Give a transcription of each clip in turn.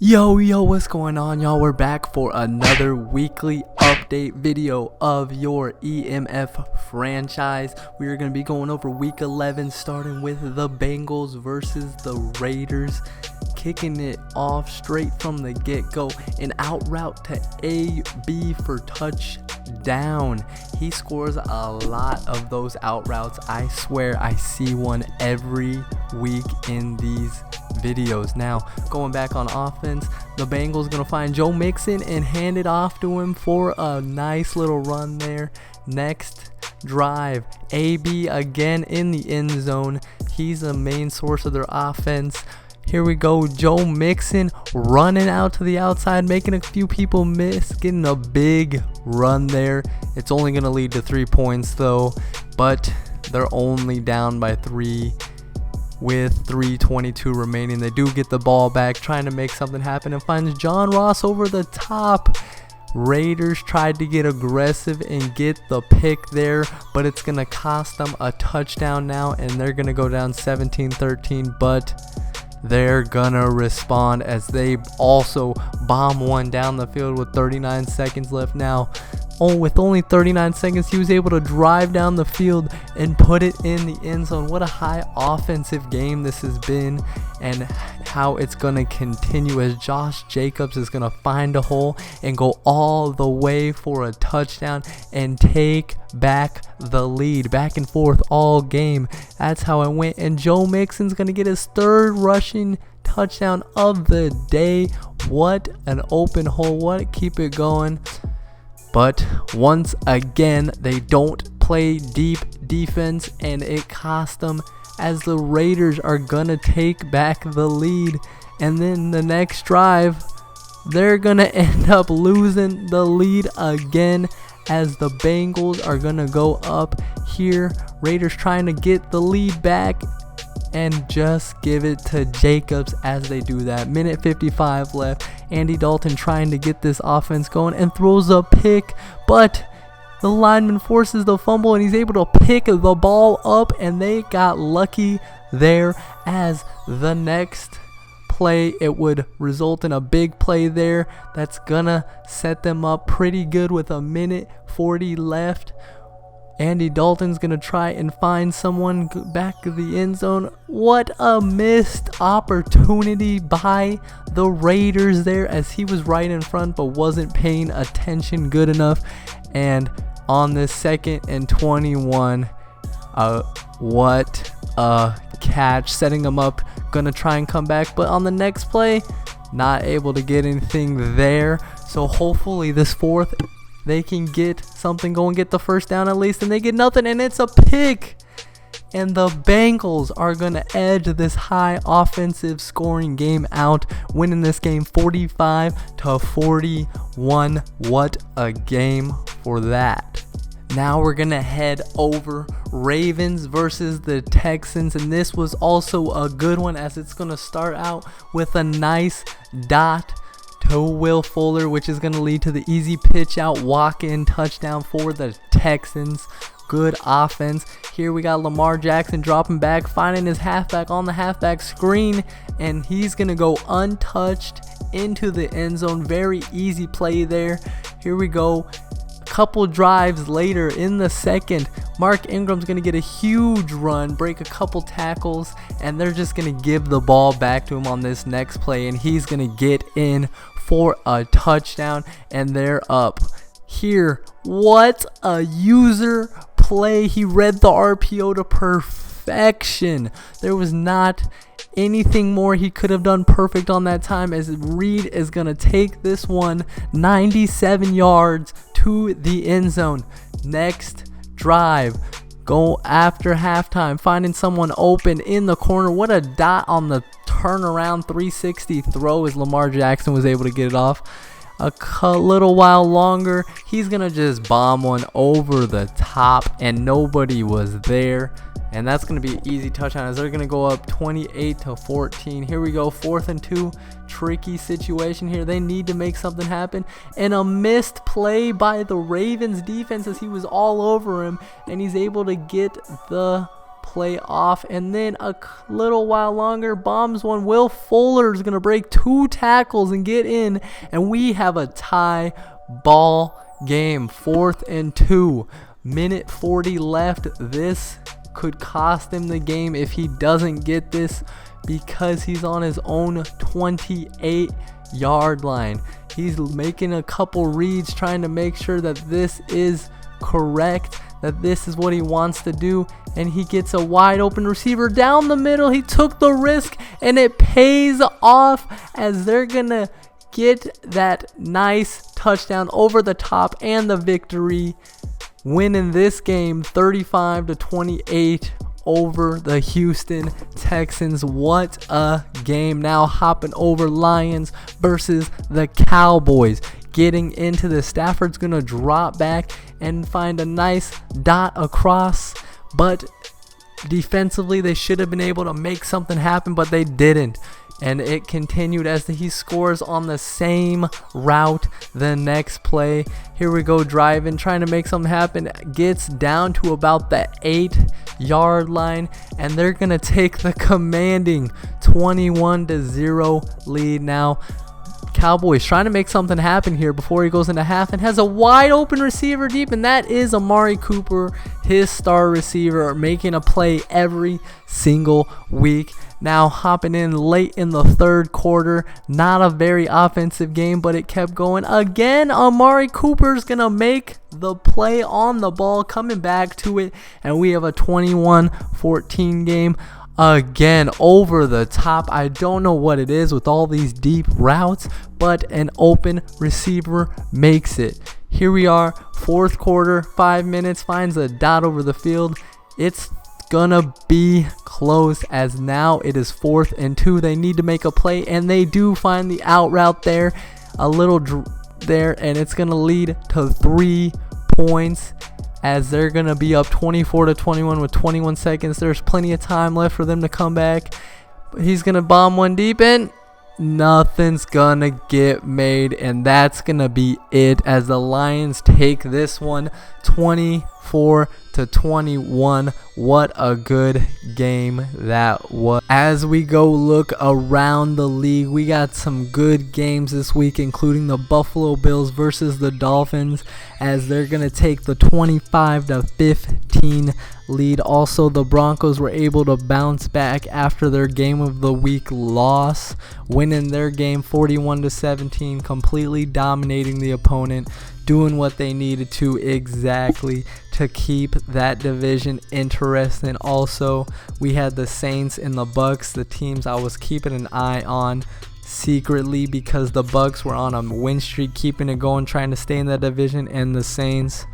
Yo, what's going on, y'all? We're back for another weekly update video of your EMF franchise. We are going to be going over week 11, starting with the Bengals versus the Raiders. Kicking it off straight from the get-go. An out route to AB for touchdown. He scores a lot of those out routes. I swear I see one every week in these videos. Now, going back on offense, the Bengals gonna find Joe Mixon and hand it off to him for a nice little run there. Next drive, AB again in the end zone. He's the main source of their offense. Here we go, Joe Mixon running out to the outside, making a few people miss, getting a big run there. It's only gonna lead to 3 points though, but they're only down by 3 with 3:22 remaining. They do get the ball back, trying to make something happen, and finds John Ross over the top. Raiders tried to get aggressive and get the pick there, but it's gonna cost them a touchdown now, and they're gonna go down 17-13, but they're gonna respond as they also bomb one down the field with 39 seconds left. Now, with only 39 seconds, he was able to drive down the field and put it in the end zone. What a high offensive game this has been, and how it's going to continue as Josh Jacobs is going to find a hole and go all the way for a touchdown and take back the lead. Back and forth all game. That's how it went. And Joe Mixon's going to get his third rushing touchdown of the day. What an open hole. What, keep it going. But once again, they don't play deep defense, and it cost them as the Raiders are going to take back the lead. And then the next drive, they're going to end up losing the lead again as the Bengals are going to go up here. Raiders trying to get the lead back and just give it to Jacobs as they do that. Minute 55 left. Andy Dalton trying to get this offense going and throws a pick, but the lineman forces the fumble and he's able to pick the ball up, and they got lucky there as the next play, it would result in a big play there that's gonna set them up pretty good with a minute 40 left. Andy Dalton's going to try and find someone back of the end zone. What a missed opportunity by the Raiders there, as he was right in front but wasn't paying attention good enough. And on this 2nd and 21, what a catch, setting him up. Going to try and come back, but on the next play, not able to get anything there. So hopefully this fourth, they can get something going, get the first down at least, and they get nothing, and it's a pick. And the Bengals are going to edge this high offensive scoring game out, winning this game 45-41. What a game for that. Now we're going to head over Ravens versus the Texans, and this was also a good one, as it's going to start out with a nice dot to Will Fuller, which is going to lead to the easy pitch out walk-in touchdown for the Texans. Good offense. Here we got Lamar Jackson dropping back, finding his halfback on the halfback screen, and he's going to go untouched into the end zone. Very easy play there. Here we go. A couple drives later in the second, Mark Ingram's going to get a huge run, break a couple tackles, and they're just going to give the ball back to him on this next play, and he's going to get in for a touchdown, and they're up. Here, what a user play. He read the RPO to perfection. There was not anything more he could have done perfect on that time, as Reed is going to take this one 97 yards to the end zone. Next drive, go after halftime, finding someone open in the corner. What a dot on the turnaround 360 throw, as Lamar Jackson was able to get it off. A little while longer, he's going to just bomb one over the top, and nobody was there. And that's going to be an easy touchdown, as they're going to go up 28-14. Here we go, 4th and 2. Tricky situation here. They need to make something happen. And a missed play by the Ravens defense, as he was all over him, and he's able to get the play off, and then a little while longer, bombs one. Will Fuller is going to break 2 tackles and get in, and we have a tie ball game. 4th and 2. Minute 40 left. This could cost him the game if he doesn't get this, because he's on his own 28-yard line. He's making a couple reads, trying to make sure that this is correct, that this is what he wants to do, and he gets a wide open receiver down the middle. He took the risk, and it pays off, as they're gonna get that nice touchdown over the top and the victory, winning this game 35-28 over the Houston Texans. What a game. Now hopping over Lions versus the Cowboys. Getting into the Stafford's going to drop back and find a nice dot across, but defensively they should have been able to make something happen, but they didn't. And it continued as he scores on the same route the next play. Here we go, driving, trying to make something happen. Gets down to about the 8-yard line, and they're going to take the commanding 21-0 lead now. Cowboys trying to make something happen here before he goes into half, and has a wide open receiver deep, and that is Amari Cooper, his star receiver, making a play every single week. Now hopping in late in the 3rd quarter. Not a very offensive game, but it kept going. Again, Amari Cooper's going to make the play on the ball, coming back to it, and we have a 21-14 game. Again, over the top. I don't know what it is with all these deep routes, but an open receiver makes it. Here we are, 4th quarter, 5 minutes, finds a dot over the field. It's gonna be close, as now it is 4th and 2. They need to make a play, and they do find the out route there, a little there, and it's gonna lead to 3 points, as they're gonna be up 24-21 with 21 seconds. There's plenty of time left for them to come back. He's gonna bomb one deep, and nothing's gonna get made, and that's gonna be it, as the Lions take this one 24-21. What a good game that was. As we go look around the league, we got some good games this week, including the Buffalo Bills versus the Dolphins, as they're gonna take the 25-15 lead. Also, the Broncos were able to bounce back after their game of the week loss, winning their game 41-17, completely dominating the opponent, doing what they needed to exactly to keep that division interesting. Also, we had the Saints and the Bucks, the teams I was keeping an eye on secretly, because the Bucks were on a win streak, keeping it going, trying to stay in that division, and the Saints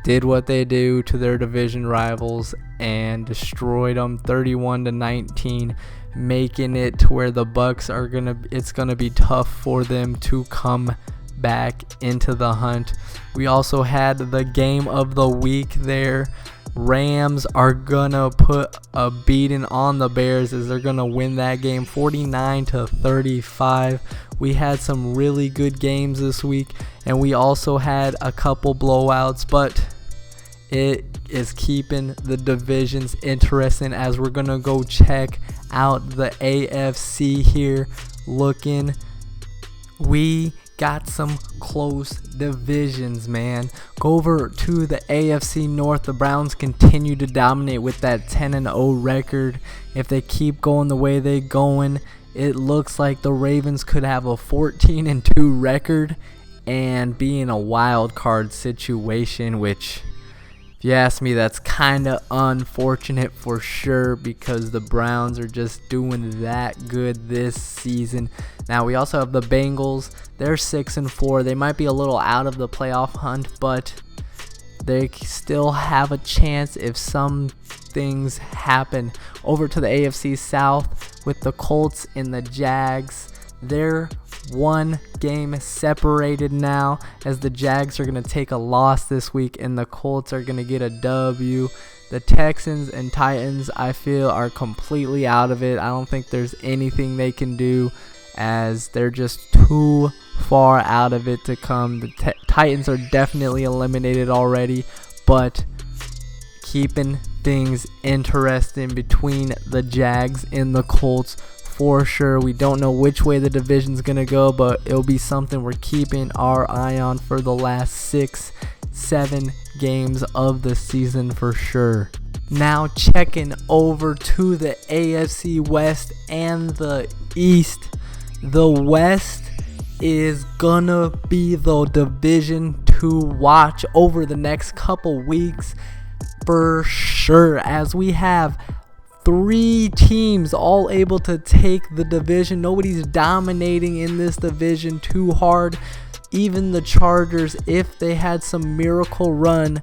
did what they do to their division rivals and destroyed them 31-19, making it to where the Bucks are it's gonna be tough for them to come back into the hunt. We also had the game of the week there. Rams are gonna put a beating on the Bears, as they're gonna win that game 49-35. We had some really good games this week, and we also had a couple blowouts, but it is keeping the divisions interesting, as we're gonna go check out the AFC here. We got some close divisions, man. Go over to the AFC North. The Browns continue to dominate with that 10-0 record. If they keep going the way they're going, it looks like the Ravens could have a 14-2 record and be in a wild card situation, which, if you ask me, that's kind of unfortunate for sure, because the Browns are just doing that good this season. Now we also have the Bengals. They're 6-4. They might be a little out of the playoff hunt, but they still have a chance if some things happen. Over to the AFC South with the Colts and the Jags. They're one game separated now, as the Jags are going to take a loss this week and the Colts are going to get a W. The Texans and Titans, I feel, are completely out of it. I don't think there's anything they can do, as they're just too far out of it to come. The Titans are definitely eliminated already, but keeping things interesting between the Jags and the Colts for sure. We don't know which way the division's gonna go, but it'll be something we're keeping our eye on for the last 6-7 games of the season for sure. Now checking over to the AFC West and the East. The West is gonna be the division to watch over the next couple weeks for sure, as we have 3 teams all able to take the division. Nobody's dominating in this division too hard. Even the Chargers, if they had some miracle run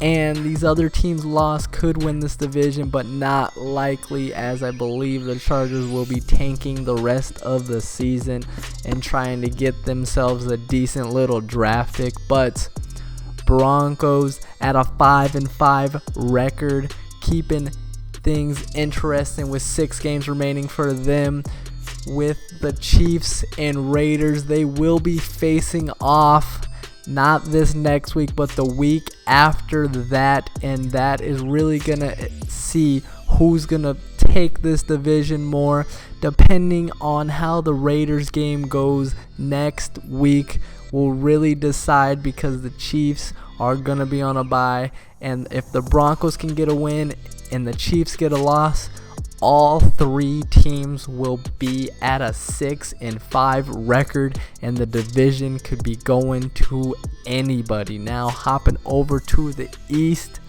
and these other teams lost, could win this division, but not likely, as I believe the Chargers will be tanking the rest of the season and trying to get themselves a decent little draft pick. But Broncos at a 5-5 record, keeping things interesting with 6 games remaining for them. With the Chiefs and Raiders, they will be facing off not this next week, but the week after that, and that is really gonna see who's gonna take this division more, depending on how the Raiders game goes next week will really decide, because the Chiefs are gonna be on a bye, and if the Broncos can get a win and the Chiefs get a loss, all 3 teams will be at a 6-5 record, and the division could be going to anybody. Now hopping over to the East,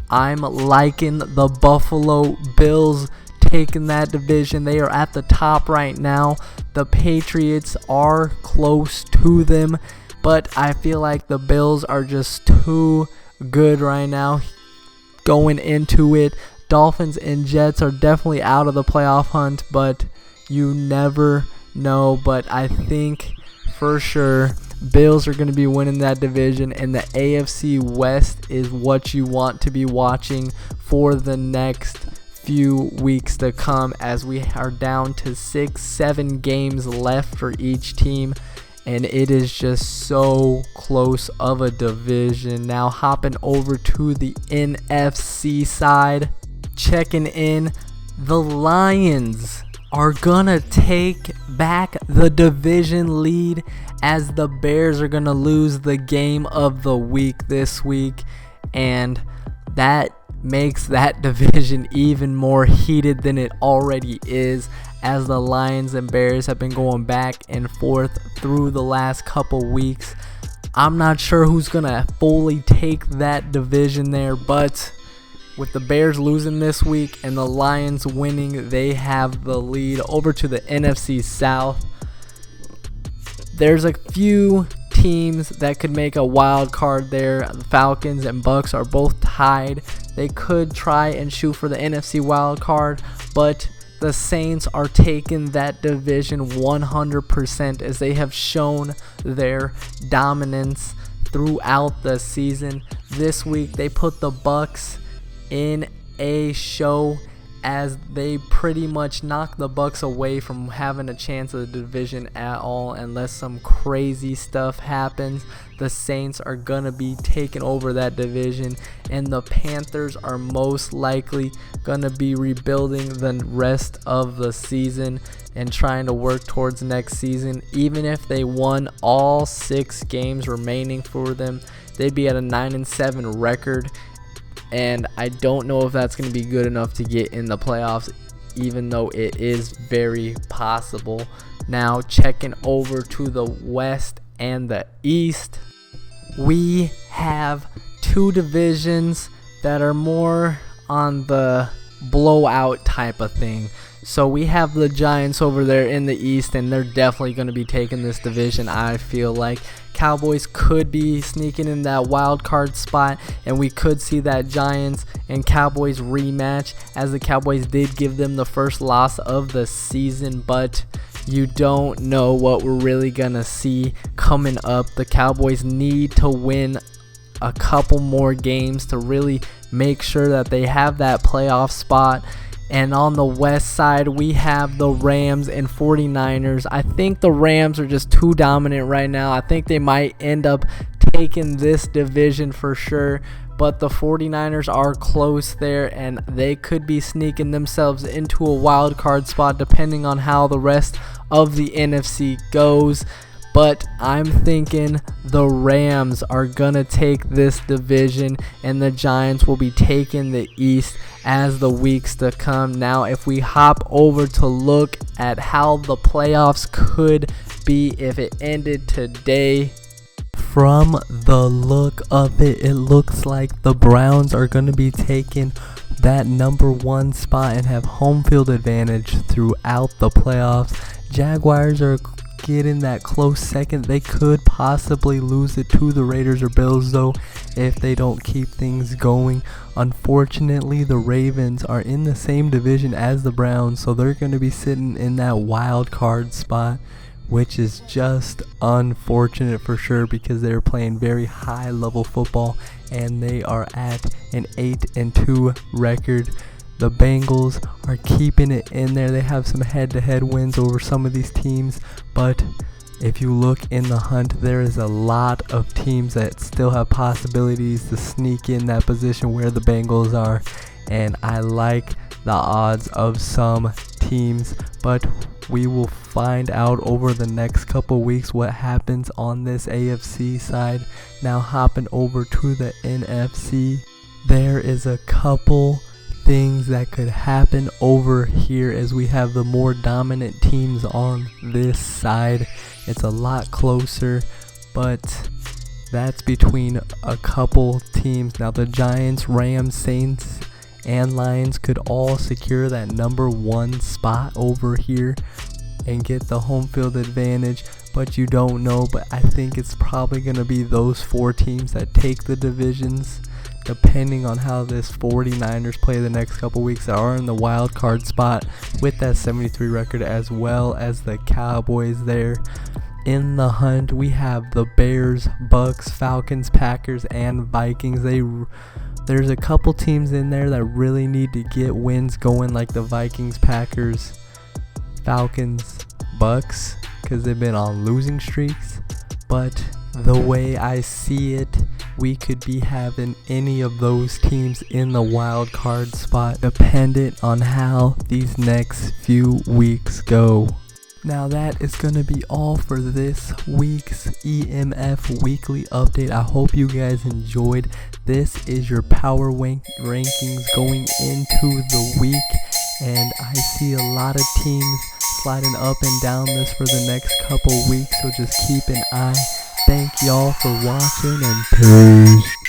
I'm liking the Buffalo Bills taking that division. They are at the top right now. The Patriots are close to them, but I feel like the Bills are just too good right now going into it. Dolphins and Jets are definitely out of the playoff hunt, but you never know. But I think for sure Bills are going to be winning that division, and the AFC West is what you want to be watching for the next few weeks to come, as we are down to 6-7 games left for each team, and it is just so close of a division. Now hopping over to the NFC side, checking in, the Lions are gonna take back the division lead, as the Bears are gonna lose the game of the week this week, and that makes that division even more heated than it already is, as the Lions and Bears have been going back and forth through the last couple weeks. I'm not sure who's gonna fully take that division there, but with the Bears losing this week and the Lions winning, they have the lead. Over to the NFC South, there's a few teams that could make a wild card there. The Falcons and Bucks are both tied. They could try and shoot for the NFC wild card, but the Saints are taking that division 100%, as they have shown their dominance throughout the season. This week they put the Bucks in a show, as they pretty much knocked the Bucks away from having a chance of the division at all. Unless some crazy stuff happens, the Saints are gonna be taking over that division, and the Panthers are most likely gonna be rebuilding the rest of the season and trying to work towards next season. Even if they won all 6 games remaining for them, they'd be at a 9-7 record, and I don't know if that's going to be good enough to get in the playoffs, even though it is very possible. Now checking over to the West and the East, we have 2 divisions that are more on the blowout type of thing. So we have the Giants over there in the East, and they're definitely going to be taking this division. I feel like Cowboys could be sneaking in that wild card spot, and we could see that Giants and Cowboys rematch, as the Cowboys did give them the first loss of the season, but you don't know what we're really going to see coming up. The Cowboys need to win a couple more games to really make sure that they have that playoff spot. And on the West side, we have the Rams and 49ers. I think the Rams are just too dominant right now. I think they might end up taking this division for sure. But the 49ers are close there, and they could be sneaking themselves into a wild card spot depending on how the rest of the NFC goes. But I'm thinking the Rams are going to take this division, and the Giants will be taking the East as the weeks to come. Now, if we hop over to look at how the playoffs could be if it ended today, from the look of it, it looks like the Browns are going to be taking that #1 spot and have home field advantage throughout the playoffs. Jaguars are getting that close second. They could possibly lose it to the Raiders or Bills though if they don't keep things going. Unfortunately, the Ravens are in the same division as the Browns, so they're going to be sitting in that wild card spot, which is just unfortunate for sure because they're playing very high level football and they are at an 8-2 record. The Bengals are keeping it in there. They have some head-to-head wins over some of these teams, but if you look in the hunt, there is a lot of teams that still have possibilities to sneak in that position where the Bengals are, and I like the odds of some teams, but we will find out over the next couple weeks what happens on this AFC side. Now hopping over to the NFC, there is a couple things that could happen over here as we have the more dominant teams on this side. It's a lot closer, but that's between a couple teams. Now the Giants, Rams, Saints, and Lions could all secure that #1 spot over here and get the home field advantage, but you don't know. But I think it's probably going to be those 4 teams that take the divisions, depending on how this 49ers play the next couple weeks that are in the wild card spot with that 73 record, as well as the Cowboys there. In the hunt, we have the Bears, Bucks, Falcons, Packers, and Vikings. There's a couple teams in there that really need to get wins going, like the Vikings, Packers, Falcons, Bucks, because they've been on losing streaks. But the way I see it, we could be having any of those teams in the wild card spot, dependent on how these next few weeks go. Now that is going to be all for this week's EMF weekly update. I hope you guys enjoyed. This is your power rankings going into the week, and I see a lot of teams sliding up and down this for the next couple weeks, so just keep an eye. Thank y'all for watching, and peace.